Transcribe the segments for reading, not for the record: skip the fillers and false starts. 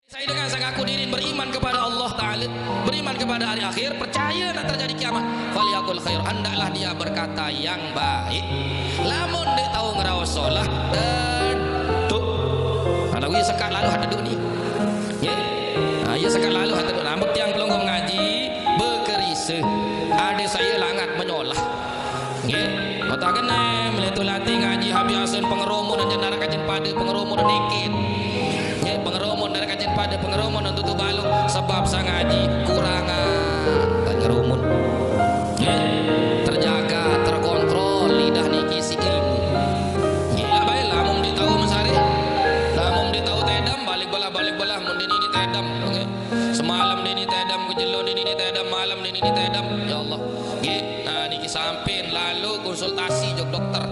Saya dengan sang aku diri beriman kepada Allah Ta'ala, beriman kepada hari akhir, percaya nak terjadi kiamat. Faliyakul khair, hendaklah dia berkata yang baik. Lamun dia tahu ngerawasolah duduk. Kalau ia sekat lalu ada duduk ni. Ya. Ia sekat lalu ada duduk. Rambut yang pelonggo mengaji berkerisa. Ada saya langat menyolah. Ya. Kata kena meletup latih ngaji habiasan pengeromun dan jenara kajian pada pengeromun dan nekit. Pengeromun dari kajian pada pengeromun dan tutup balung sebab sang ngaji kurangan pengeromun terjaga terkontrol lidah ni kisi ilmu gila baiklah mung dia tahu mesari lah mung dia tahu tedam balik belah mung dia ni tedam okay. Semalam dia ni tedam kejelon dia ni tedam malam dia ni tedam ya Allah nah ni samping lalu konsultasi jok dokter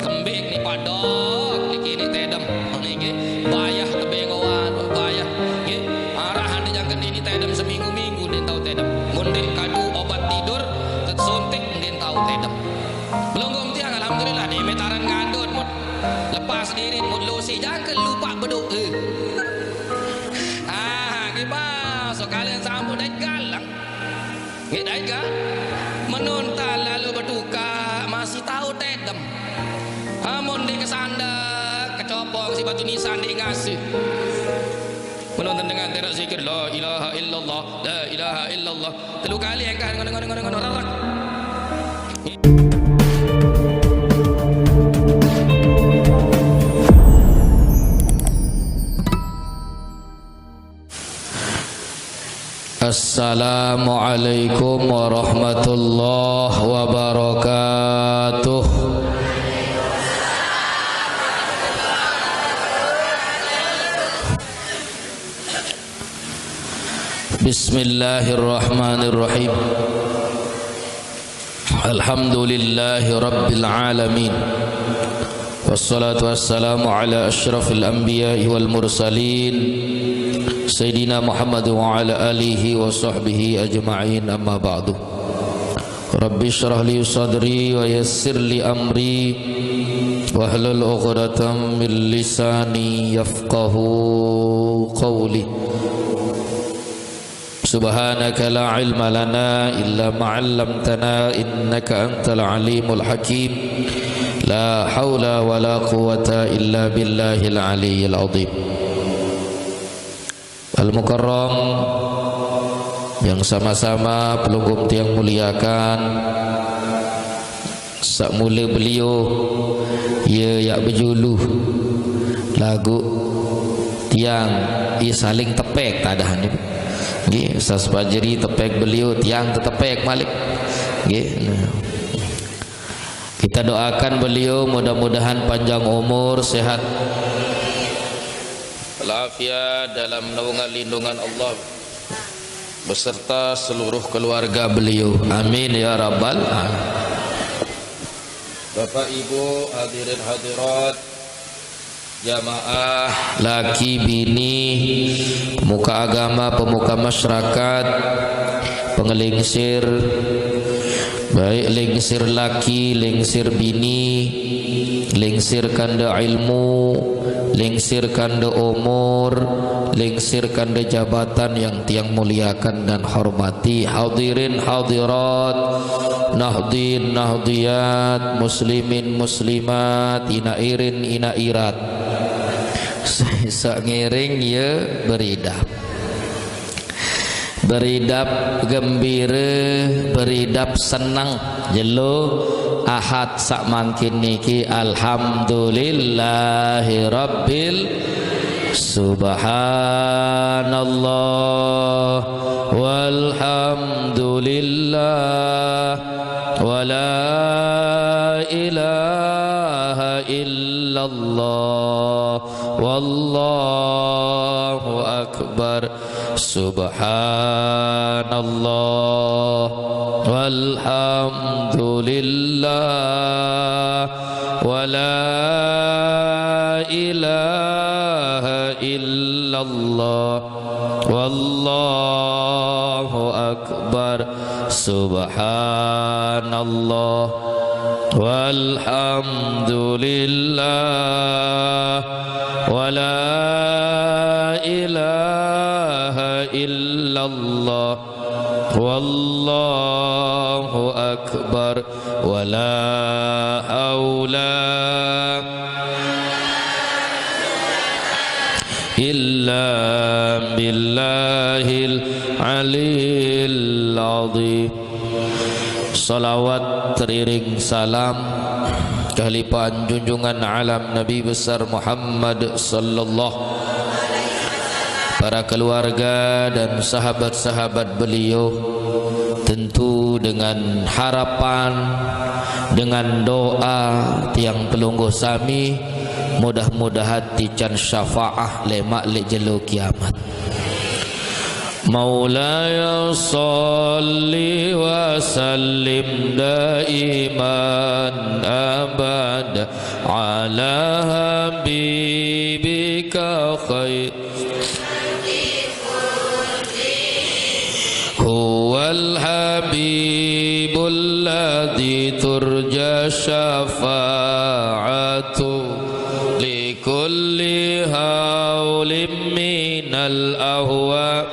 kembik ni padok ni kini tedam ni bayah kebengoan bayah nggih arahan dia jangan ini tedam seminggu-minggu dia tahu tedam mundik kadu obat tidur suntik dia tahu tedam belum tiang alhamdulillah ni metaran ngandut mut lepas diri mut lusi jangan lupa berdoa gimana so kalian sambut dan galang nggih dai menuntal lalu berduka masih tahu tedam amun di kesandak kecopong si batu nisan di ngasih menonton dengan terak zikir la ilaha illallah la ilaha illallah telu kali yang kan ngono rarak. Assalamualaikum warahmatullahi wabarakatuh. Bismillahirrahmanirrahim. Alhamdulillahi rabbil alamin. Wassalatu wassalamu ala asyrafil anbiya'i wal mursalin Sayyidina Muhammad wa ala alihi wa sahbihi ajma'in amma ba'du. Rabbi syrah li sadri wa yassir li amri wahlul 'uqdatam min lisani yafqahu qawli. Subhanaka la ilma lana illa ma 'allamtana innaka antal alimul hakim. La haula wa la quwwata illa billahil aliyyil azim. Al-Mukarram yang sama-sama pelunggung tiang muliakan sak mula beliau ia yak berjuluh lagu tiang ia saling tepek tak ada ni nggih Ustaz Fajri tepek beliau tiang tertepek malik nggih kita doakan beliau mudah-mudahan panjang umur sehat walafiat dalam naungan lindungan Allah beserta seluruh keluarga beliau amin ya rabbal alamin. Bapak Ibu hadirin hadirat jamaah laki bini pemuka agama pemuka masyarakat pengelingsir baik lingsir laki lingsir bini lingsir kanda ilmu lingsir kanda umur lingsir kanda jabatan yang tiang muliakan dan hormati hadirin hadirat nahdin nahdiyat muslimin muslimat inairin inairat sak ngiring ya beridap beridap gembira beridap senang jelo ahad sak mangkin niki alhamdulillahi rabbil subhanallah walhamdulillah wala ilaha illallah wallahu akbar subhanallah walhamdulillah wala ilaha illallah wallahu akbar subhanallah walhamdulillah wala ilaha ilaha illallah wallahu akbar wa la haula illa billahil aliyil azim. Salawat teriring salam kehalifahan junjungan alam Nabi besar Muhammad sallallahu, para keluarga dan sahabat-sahabat beliau, tentu dengan harapan, dengan doa tiang pelungguh sami mudah-mudahan tican syafaah lemak le jelo kiamat. Maulaya salli wa sallim daiman abad ala habibika khair huwal habibul ladzi turja syafa'atu likulli haulim minal ahwa.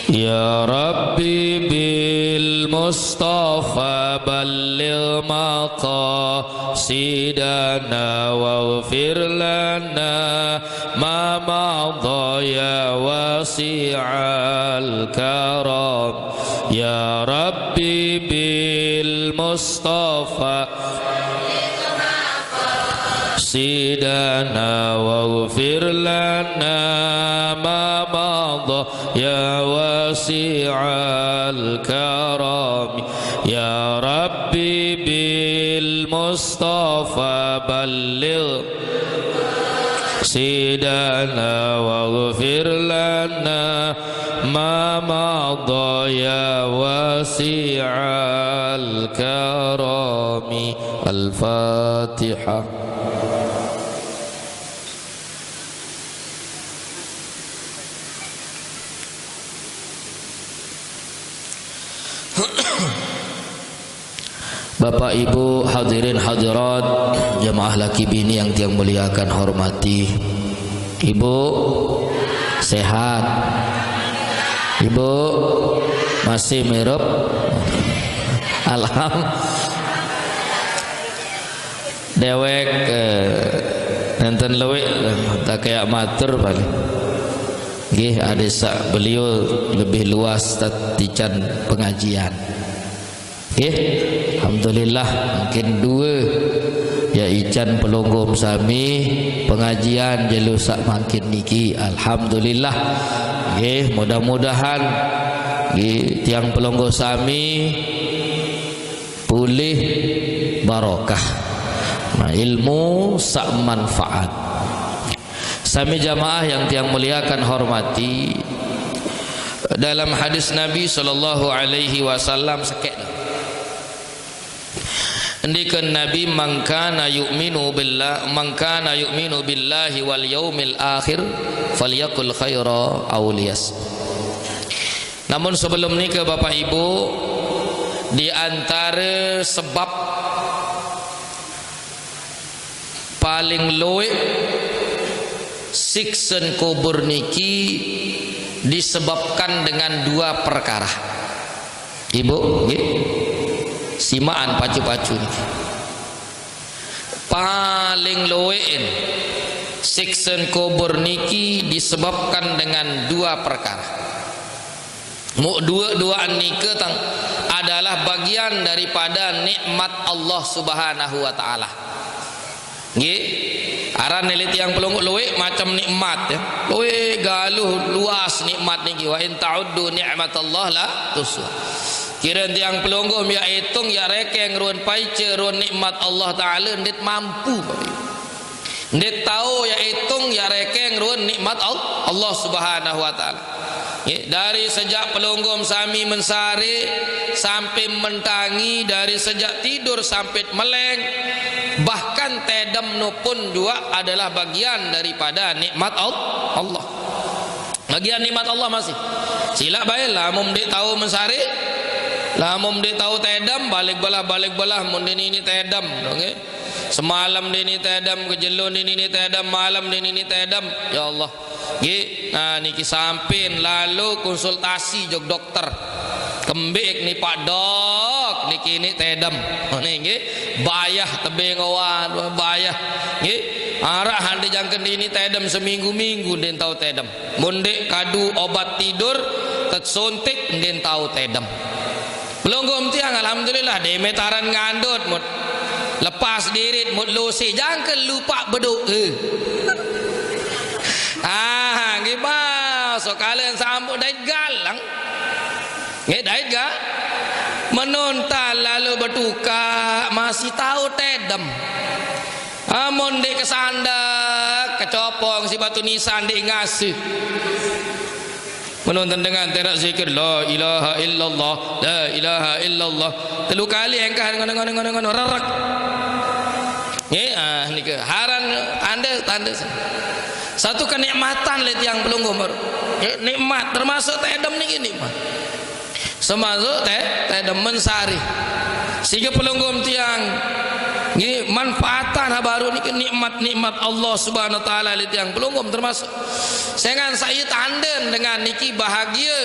Ya Rabbi bil Mustafa balligh maqasidana waghfir lana ma madha ya wasi'al karam. Ya Rabbi bil Mustafa sidana waghfir lana ma madha ya wasi'al karam. Ya Rabbi bil Mustafa balligh sidana waghfir lana ma madha ya wasi'al karam. Al-Fatihah. Bapak Ibu hadirin hadirat jemaah laki bini yang tiang muliakan hormati. Ibu sehat? Ibu masih mirip? Alhamdulillah. Dewek nenten lewek tak kayak matur paling. Nggih adesa beliau lebih luas tican pengajian. Nggih, alhamdulillah mungkin dua ya ican pelonggom sami pengajian jelusak makin niki alhamdulillah. Nggih, mudah-mudahan nggih tiang pelonggom sami pulih barokah. Nah, ilmu sak manfaat. Sami jamaah yang tiang muliakan hormati, dalam hadis Nabi sallallahu alaihi wasallam sekek ndikan Nabi man kana yu'minu billahi wal yaumil akhir falyakul khaira aw liyas. Namun sebelum nikah Bapak Ibu, di antara sebab paling loe siksen kubur niki disebabkan dengan dua perkara. Ibu nggih simaan pacu-pacu niki. Paling loein siksen kubur niki disebabkan dengan dua perkara. Dua-duaan niki adalah bagian daripada nikmat Allah Subhanahu wa taala. Nggih, aran nelit yang pelungguh luwe macam nikmat ya. Luwe galuh luas nikmat niki, wa in ta'uddu ni'matallah la tuhsuha. Kira tiang pelungguh ya hitung ya rekeng ruan paice ruan nikmat Allah taala ndet mampu. Ndet tahu ya hitung ya rekeng ruan nikmat Allah Subhanahu wa taala. Dari sejak pelonggom sami mensari sampai mentangi, dari sejak tidur sampai meleng, bahkan tedam no pun juga adalah bagian daripada nikmat Allah. Bagian nikmat Allah masih. Sila baiklah mum dik tahu mensari, lah mum dik tahu tedam balik belah mun ini tedam, okay? Semalam dini tedam, kejelun dini tedam, malam dini tedam. Ya Allah. Nggih, nah niki sampin lalu konsultasi jog dokter. Kembik ni Pak Dok, niki ini tedam. Nggih, bayah tebing awan, bayah. Nggih, arak handi jangken ini tedam seminggu-minggu den tahu tedam. Mundek kadu obat tidur, tersontik den tahu tedam. Pelonggom tiang alhamdulillah demetaran ngandut mut. Lepas dirit mut lusi jangken lupa berdoa. Gimana? So kalian sambut dait galang. Nggih dait ga? Menontal lalu bertukar masih tahu tedam. Amun dek kesandak, kecopong si batu nisan dek ngasih. Menonton dengan terak zikir la ilaha illallah, la ilaha illallah. Telu kali engkah ngono rerak. Nggih, niki haran anda tanda. Satu kenikmatan lihat yang belum ngomor. Nikmat termasuk tedam niki nikmat. Termasuk tedam mensari. Sehingga pelunggum tiang ini manfaatan baru niki nikmat Allah Subhanahu wa taala lihat yang pelunggum termasuk. Sengan saya tanden dengan niki bahagia.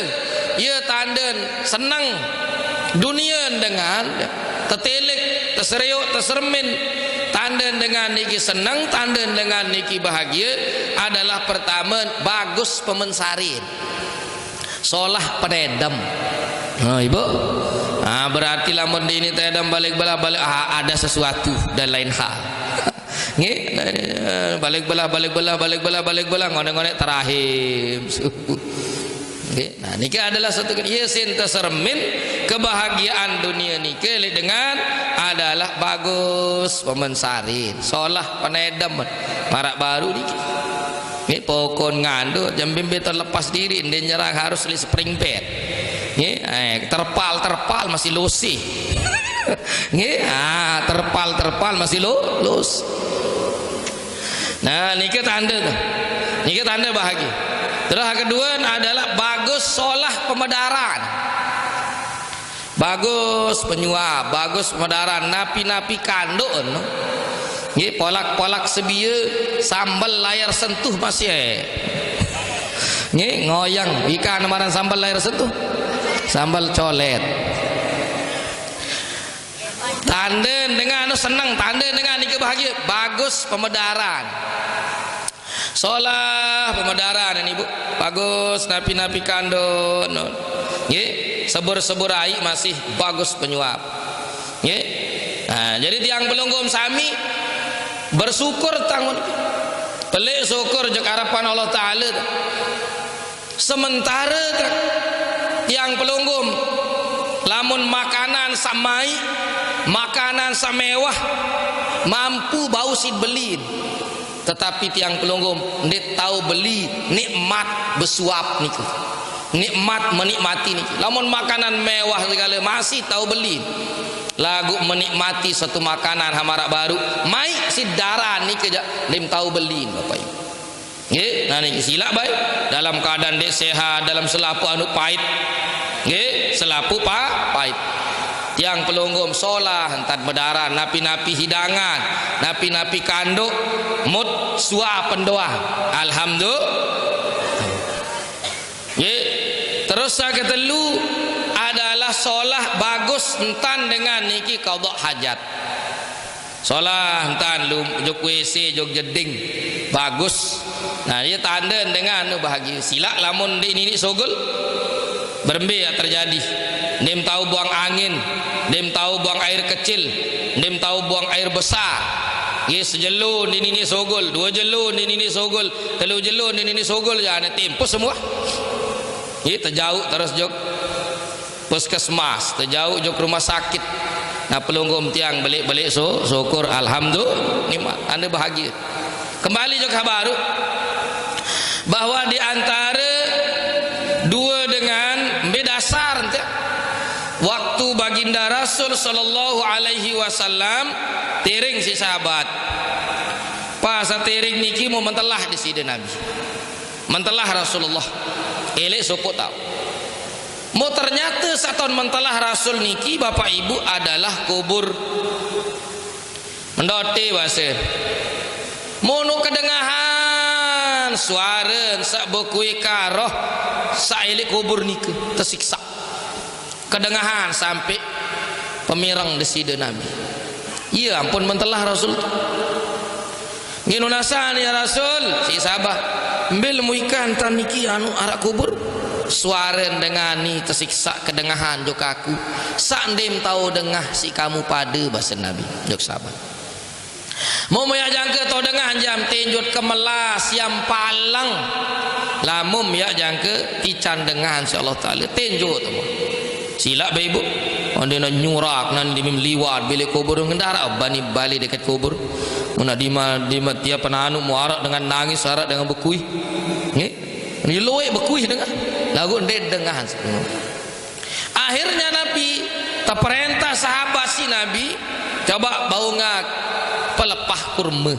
Ia tanden senang dunia dengan tetelik, terseriuk, tersermin. Tanden dengan niki senang, tanden dengan niki bahagia adalah pertama bagus pemensarin, solah penedam. Nah, ibu, berarti lamun ini tedam balik ada sesuatu dan lain hal. Nggih, balik belah ngonek terahim. Nah, niki adalah satu yesin tersermin kebahagiaan dunia niki dengan adalah bagus pemensarin, solah penedam marak baru niki. Nggih pokon ngandut jam bimbe terlepas diri ndek nyerang harus li spring bed. Nggih, terpal masih losi. Nggih, terpal masih los. Nah, niki tanda tuh. Niki tanda bahagia. Terus yang kedua adalah bagus solah pemedaran, bagus penyuap, bagus pemedaran, napi kandun, nggih polak sebia sambal layar sentuh masih, nggih ngoyang ikan amaran sambal layar sentuh, sambal colet. Tanda dengan senang, tanda dengan ini bahagia, bagus pemedaran. Solah pemedaran ini bu, bagus napi kandun, nggih sebur air masih bagus penyuap, nggih. Nah, jadi tiang pelunggum sami bersyukur tangun, pelik syukur jek harapan Allah Taala. Sementara tiang pelunggum lamun makanan samai, makanan samewah mampu bau sid belin. Tetapi tiang pelunggum ndik tahu beli nikmat bersuap niku, nikmat menikmati niku. Lamun makanan mewah segala masih tahu beli lagu menikmati satu makanan hamarak baru mai si darah niku lim tahu beli bapak ibu. Nggih, nah niki silap baik dalam keadaan dek sehat dalam selapu anu pahit. Nggih, selapu pahit. Tiang pelunggum solah entat berdarah napi hidangan, napi kanduk mut suah pendoa. Alhamdulillah. Ye, terus yang ketelu adalah solah bagus entan dengan niki qada hajat. Solah entan lu jog WC jog jeding bagus. Nah, dia tanda dengan bahagia. Silak lamun di ini sogol berembe yang terjadi. Dem tahu buang angin, dem tahu buang air kecil, dem tahu buang air besar. Yes, sejelun ini sogol, dua jelun ini sogol, telu jelun ini sogol, jangan tempus semua. Ye, terjauh terus jog puskesmas, terjauh jog rumah sakit. Nah, pelunggum tiang balik syukur alhamdulillah nikmat, anda bahagia. Kembali jog kabar bahwa di antara dua dengan bedasar waktu baginda Rasul sallallahu alaihi wasallam tering si sahabat pas tering niki mau mentelah di sini Nabi mentelah Rasulullah elek sopo tahu mau ternyata saton mentelah Rasul niki bapak ibu adalah kubur Mendoti bahasa mono kedengahan suara sak bokui karoh sak ilik kubur niku tersiksa kedengahan sampai pemirang deside Nabi. Iya ampun mentelah Rasul nginu nasan ya Rasul si sabah ambil mu ikan taniki anu arak kubur suara dengani tersiksa kedengahan jok aku sak ndem tahu dengah si kamu pada bahasa Nabi jok sabah mau ya jangka tau dengah jam tinjut kemelas yang palang lamum ya jangka tican dengan insyaallah taala tinjut tu sila ibu onde na nyurak nan dimim liwat bilik kubur ngendara bani bali dekat kubur mun di tiap penanu muarak dengan nangis sarak dengan bekui nggih ni loe bekui dengan lagu nded dengan akhirnya Nabi terperintah sahabat si Nabi coba bau ngak pelepah kurma.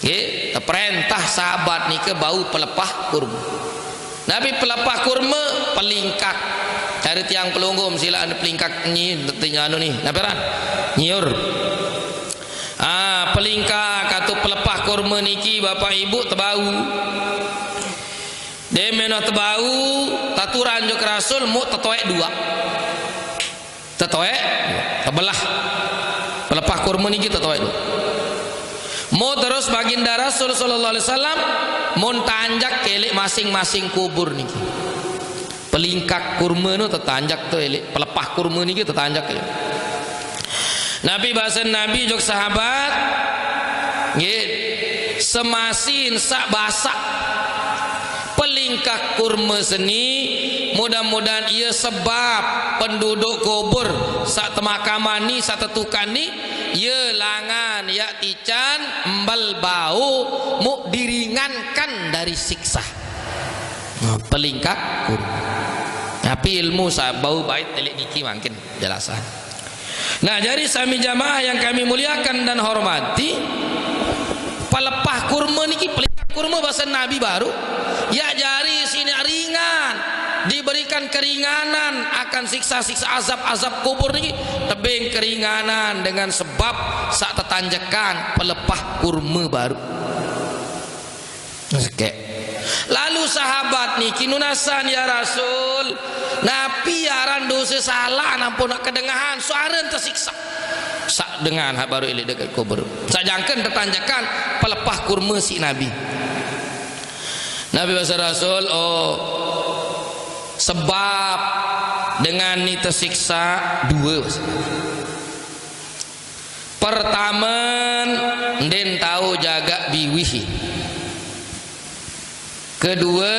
Nggih, perintah sahabat ni ke bau pelepah kurma. Nabi pelepah kurma pelingkak. Cari tiang pelunggum sila anu pelingkak ni anu ni. Naperan? Nyiur. Pelingkak atau pelepah kurma niki Bapak Ibu tebau. Demeno tebau taturan jok Rasul mu tetoek dua. Tetoek tebelah. Pelepah kurma ni kita tahu itu. Mau terus baginda Rasul sallallahu alaihi wasallam mau tanjak kelek masing-masing kubur ni. Pelingkak kurma nu tertanjak tu elek, pelepah kurma ni kita tanjak elek. Nabi bahasa Nabi jok sahabat nggih semasin sak basak pelingkak kurma seni mudah-mudahan ia sebab penduduk kubur sak temakaman ni sak tetukan ni ia langan ya tican embal bau mu diringankan dari siksa pelingkak kurma tapi ilmu sak bau bait telik niki makin jelasan. Nah jadi sami jamaah yang kami muliakan dan hormati pelepah kurma niki pelingkak kurma bahasa Nabi baru ya jari sini ringan diberikan keringanan akan siksa-siksa azab-azab kubur ini tebing keringanan dengan sebab sak tetanjakan pelepah kurma baru. Okay. Lalu sahabat niki nunasan ya Rasul napi aran dosa salah nampun nak kedengahan suara tersiksa sak dengan hak baru ilik dekat kubur sak jangken tetanjakan pelepah kurma si Nabi. Nabi bahasa Rasul sebab dengan ni tersiksa dua. Pertama den tahu jaga biwihi. Kedua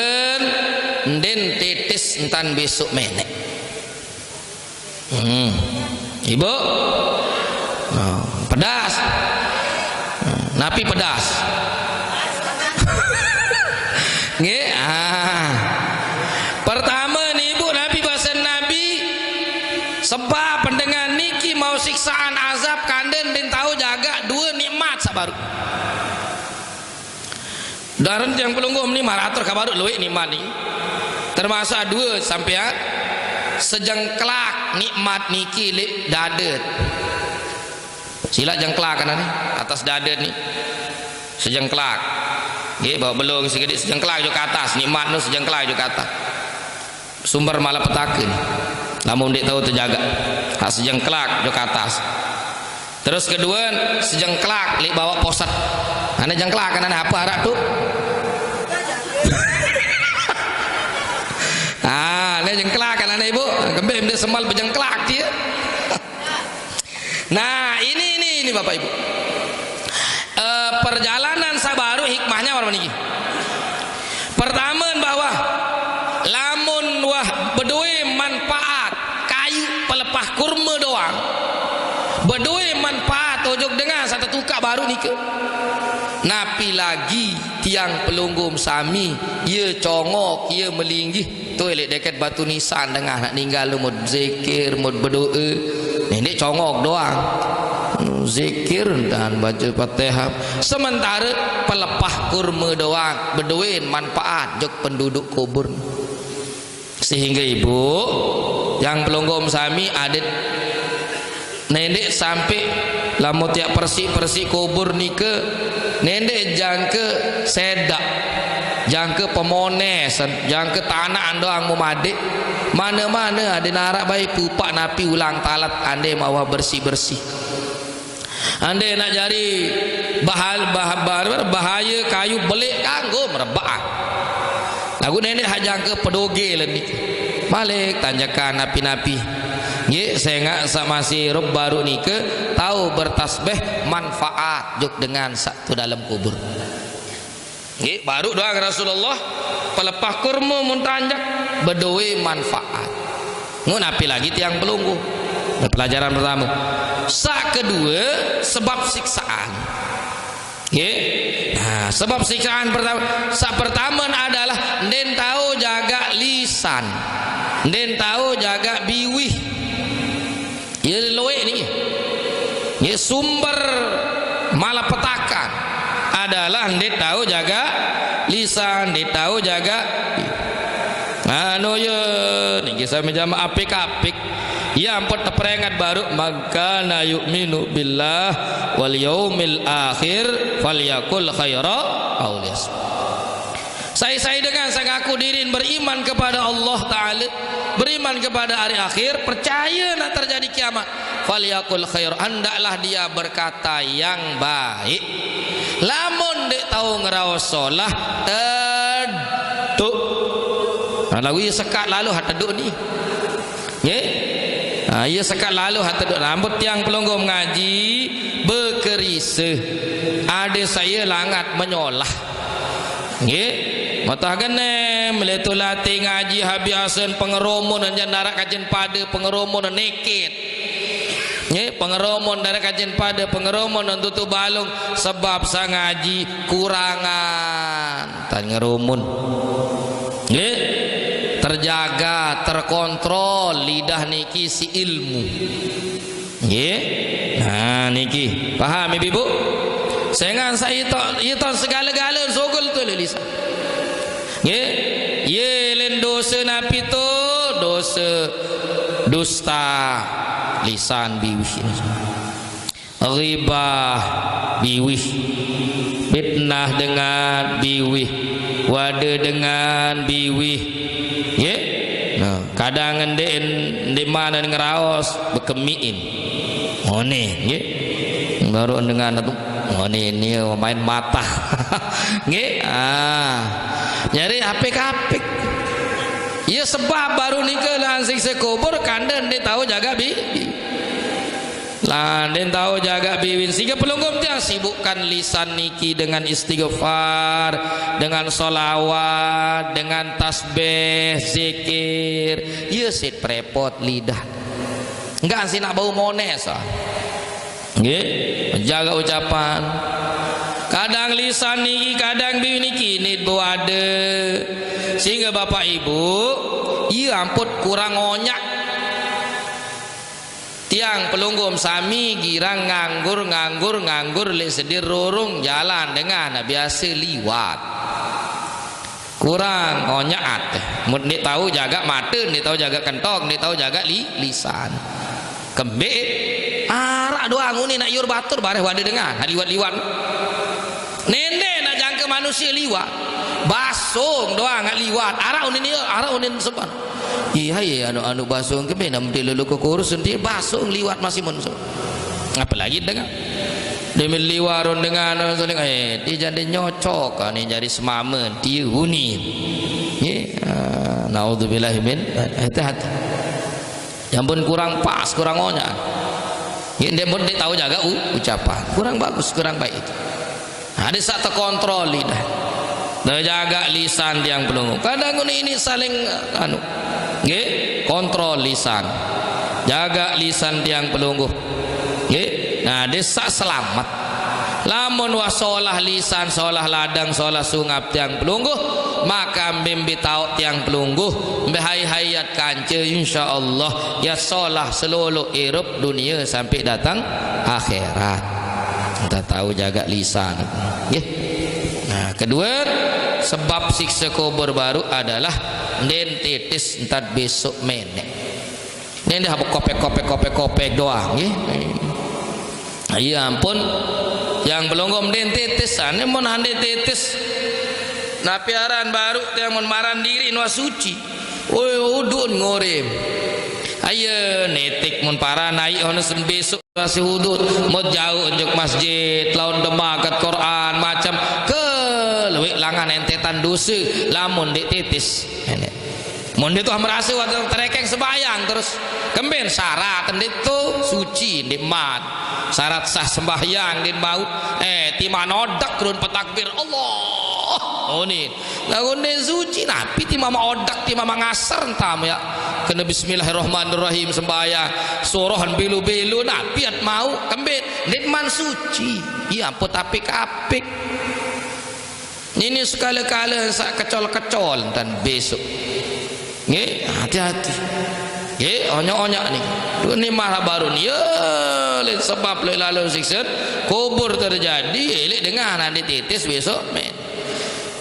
den tetes entan besok menek. Ibu pedas. Napi pedas. Nggih pertama nih ibu Nabi bahasa Nabi sebab pendengar niki mau siksaan azab kanden dan tahu jaga dua nikmat sabaru daran yang pelunggum ni marator kabaru luwek nikmat ni termasuk dua sampean sejengklak nikmat niki lek dadet sila jengklak kan ni atas dadet ni sejengklak nggih bawa belung sedikit sejengklak jo ke atas nikmat nu sejengklak jo ke atas sumber malapetaka ni lamun dik tahu terjaga hak sejengklak jo ke atas terus kedua sejengklak li bawa posat ana jengklak kan ana apa harap tu ana jengklak kan ana ibu kembali dia semal berjengklak dia. Nah ini Bapak Ibu perjalanan sabaru hikmahnya apa niki pertama bahwa lamun wah bedue manfaat kayu pelepah kurma doang bedue manfaat ojok dengan satu tukak baru nih ke napi lagi tiang pelunggum sami ia congok ia melinggih tu elek dekat batu nisan dengan nak ninggal mod zikir mod berdoa ini congok doang zikir dan baca Fatihah sementara pelepah kurma doang berduin manfaat jok penduduk kubur sehingga ibu yang pelunggum sami adat nenek sampai lamun tiap persik kubur nike nende jangke sedak jangke pemones jangke tanah doang mumadik mana-mana ada narak baik pupak napi ulang talat ande mawa bersih-bersih ande nak jari bahaya kayu belik kanggo merebak lagu nenek hajang ke pedoge lah ni malik tanjakan napi-napi ye saya nggak masih rob baru ni ke tahu bertasbih manfaat juk dengan satu dalam kubur ye baru doang Rasulullah pelepah kurma muntanjak berdoa manfaat ngunapi lagi tiang pelunggu pelajaran pertama sak kedua sebab siksaan ye nah, sebab siksaan pertama adalah den tahu jaga lisan den tahu jaga biwih ya loe ni ya sumber malapetakan adalah den tahu jaga lisan den tahu jaga anu ya ni kisah menjama apik-apik ya ampun terperingat baru maka na yu'minu billah wal yaumil akhir falyakul khaira aw liyasmut. Saya dengan saya ngaku diri beriman kepada Allah Ta'ala, beriman kepada hari akhir, percaya nak terjadi kiamat, falyakul khair, hendaklah dia berkata yang baik. Lamun dek tahu ngerawasolah teduk lalu ia sekat lalu hateduk ni ye ia sekat lalu hateduk rambut yang pelunggu mengaji berkerisa ada saya langat menyolah ye matah gene meletu latih ngaji habis asen pengeromun dan darak kajen pada pengeromun neket ye pengeromun darak kajen pada pengeromun dan tutup balung sebab sang ngaji kurangan tan ngerumun ye terjaga terkontrol lidah niki si ilmu ye nah niki paham ibu sengan saya itu segala-gala sogol tu lisan ye len dosa napi tu dosa dusta lisan biwih ghibah biwih fitnah dengan biwih wade dengan biwih ye nah kadang ngendek di mana ngeraos bekemiin one ye baru dengan itu one ini main mata nge nyari apik-apik ya sebab baru nikah langsung sekubur kandan dia tahu jaga dan tahu jaga biwin sehingga pelunggum dia sibukkan lisan niki dengan istighfar, dengan solawat, dengan tasbih, zikir. Ya sit prepot lidah. Enggak sih nak bau mones jaga ucapan. Kadang lisan niki, kadang biwin niki ini ada sehingga bapak ibu iya ampun kurang onyak tiang pelunggum sami girang nganggur le sedir rurung jalan dengan biasa liwat kurang onyak mut ni tahu jaga mata ni tahu jaga kentong ni tahu jaga lisan kembe arak doang ni nak yur batur bareh wade dengan liwat nende nak jangka manusia liwat basung doang nak liwat arak unin sepan iya anu basung ke bena mesti lalu ke kurus nanti basung liwat masih muncul apalagi dengan demi liwarun dengan dia jadi nyocok ni jadi semamen dia huni naudzubillah min hati-hati yang pun kurang pas kurang onya dia pun dia tahu jaga ucapan kurang bagus kurang baik itu ada saat terkontrol lidah jaga lisan yang belum kadang ini saling anu kontrol lisan jaga lisan tiang pelungguh nah desa selamat lamun wasolah lisan solah ladang solah sungap tiang pelungguh maka mimpi tahu tiang pelungguh behai hayat kanca insyaallah ya solah seluruh hirup dunia sampai datang akhirat kita tahu jaga lisan nah kedua sebab siksa kubur baru adalah den titis entar besok menek den dah kopek doang Iya ampun, yang belum den tetes, ane mon hande tetes. Napi aran baru teh mon maran diri nu suci. Oi udun ngorem. Ayo netik mun para naik ono sen besok masih udut mau jauh unjuk masjid lawan demakat Quran macam ke leuwih langan entetan dosa lamun dek tetes. Mun itu merasa waktu terekeng sembahyang terus kemben syarat itu suci di mat syarat sah sembahyang di maut ti manodak kurun petakbir Allah oh ni lagu ni suci napi ti mama odak ti mama ngasar entam ya kena bismillahirrahmanirrahim sembahyang sorohan bilu-bilu napi at mau kemben di man suci iya ampun apik-apik ini sekali-kali sak kecol-kecol dan besok nggih hati-hati nggih onyak-onyak nih ini malah baru nih ya sebab lalu siksa kubur terjadi elik dengan nanti titis besok men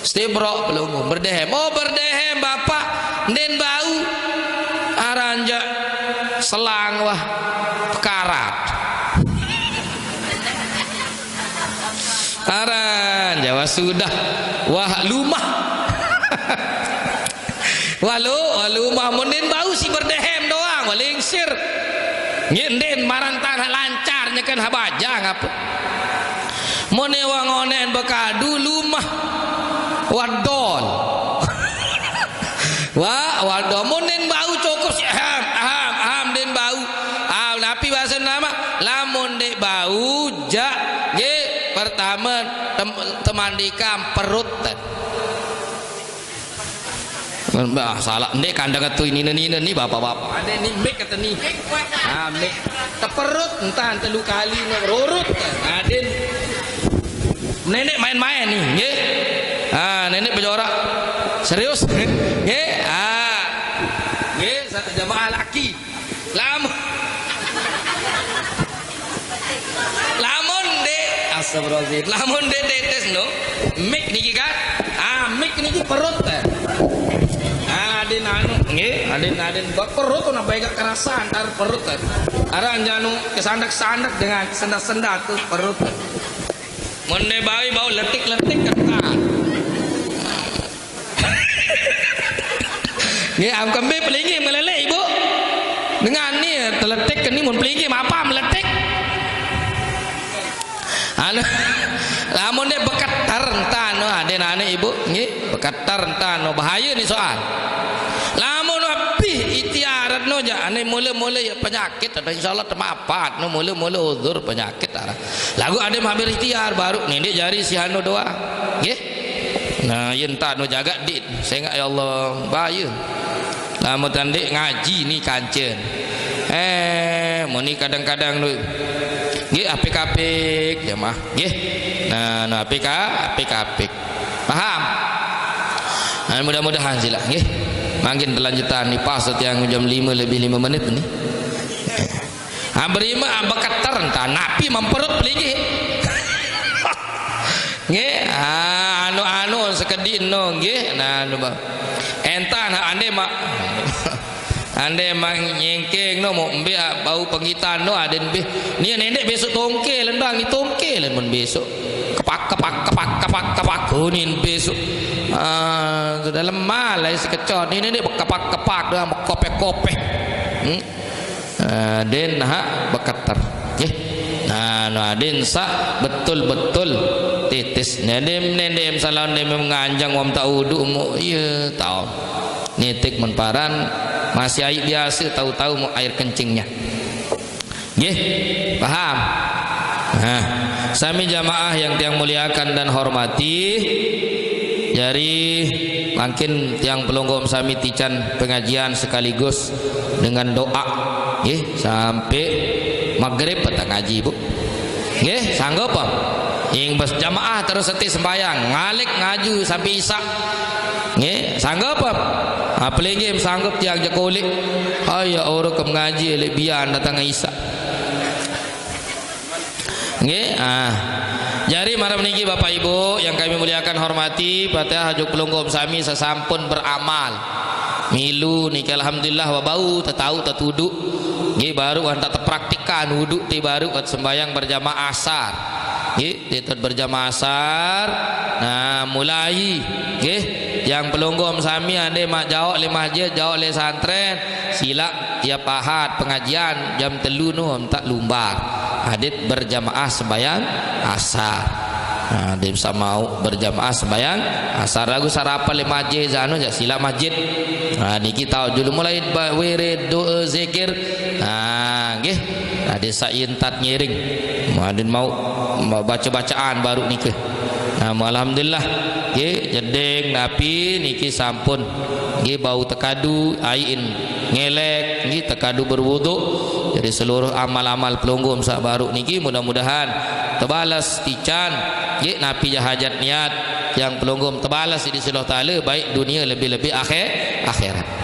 stibrok belum berdehem oh berdehem bapak den bau aranja selang wah pekarat aran Jawa sudah wah lumah walu mahmudin bau si berdehem doang walingsir nyenden maran tanah lancar nyekan habajang apa mone wangonen bekadu lumah wadon wadon monen bau cukup si aham den bau napi bahasa nama lamun dek bau jak ye pertama temandikam perut bah salah ndek kandang atuh ini bapak-bapak ada ni mik kata ni mik teperut entan telu kali rurut aden nenek main-main nih nggih nenek berjorak serius nggih nggih jamaah laki lamun dek astagfirullahaladzim lamun dek tetes no mik niki kan mik niki perut aden anu nggih aden perut na bae gak kerasan tar perut aran janu kesandak-sandak dengan sendak-sendak tuh perut mun de bau letik-letik ketan nggih am kembe pelingi meleleh ibu dengan ni teletik ni mun pelingi apa meletik anu lamun de beketar entan aden ane ibu nggih beketar entan bahaya ni soal lamun api itiarat no ja ane mula-mula ya penyakit ada insyaallah temapat no mula-mula uzur penyakit arah lagu ade hampir itiar baru nih dia jari si hanu doa nggih nah yen tak no jaga dit saya enggak ya Allah bahaya lamun tandek ngaji ni kancen muni kadang-kadang nu nggih apik-apik jemaah nggih nah apik-apik paham mudah-mudahan sila nggih makin lanjutan nih pas yang jam 5 lebih 5 menit nih berima beketar entah napi memperut peligi nggih anu sekedin no nggih nah entah ande mak ande mang nyengkeng no mau mbe bau pengitan no aden be ni nenek besok tongke lendang ni tongke len mun besok kepak kunin besok dalam malai sekecot ini kepak doang kopek den beketar nah den sa betul-betul titis nedem salah nedem nganjang wam taudu mu iya tahu nitik menparan masih air biasa tahu-tahu mau air kencingnya nggih paham sami jamaah yang tiang muliakan dan hormati jadi makin tiang pelonggom sami tican pengajian sekaligus dengan doa nggih sampai maghrib petang ngaji bu nggih sanggup apa ing bas jamaah terus seti sembahyang ngalik ngaju sampai isya nggih sanggup apa apalagi sanggup tiang jakolik ayo orang ke mengaji lebihan datang isya nggih jari malam niki Bapak Ibu yang kami muliakan hormati patah hajuk pelonggom sami sesampun beramal milu niki alhamdulillah wabau tetau tetudu nggih baru hendak terpraktikkan wudu ti baru sembahyang berjamaah asar nggih ditud berjamaah asar. Nah mulai nggih yang pelonggom sami ande mak jauh le masjid jauh le santren sila tiap ahad pengajian jam 3 nu tak lumbar hadit berjamaah sembahyang asar. Nah, dia bisa mau berjamaah sembahyang asar lagu sarapan le masjid anu ja sila masjid. Nah niki tahu dulu mulai wirid doa zikir. Nah nggih ada saintat ngiring muadin mau baca-bacaan baru niki. Nah alhamdulillah nggih jedeng napi niki sampun nggih bau tekadu ain ngelek nggih tekadu berwudu. Jadi seluruh amal-amal pelonggom sak baru niki mudah-mudahan terbalas tican nggih napi hajat niat yang pelonggom terbalas di Allah Taala baik dunia lebih-lebih akhirat.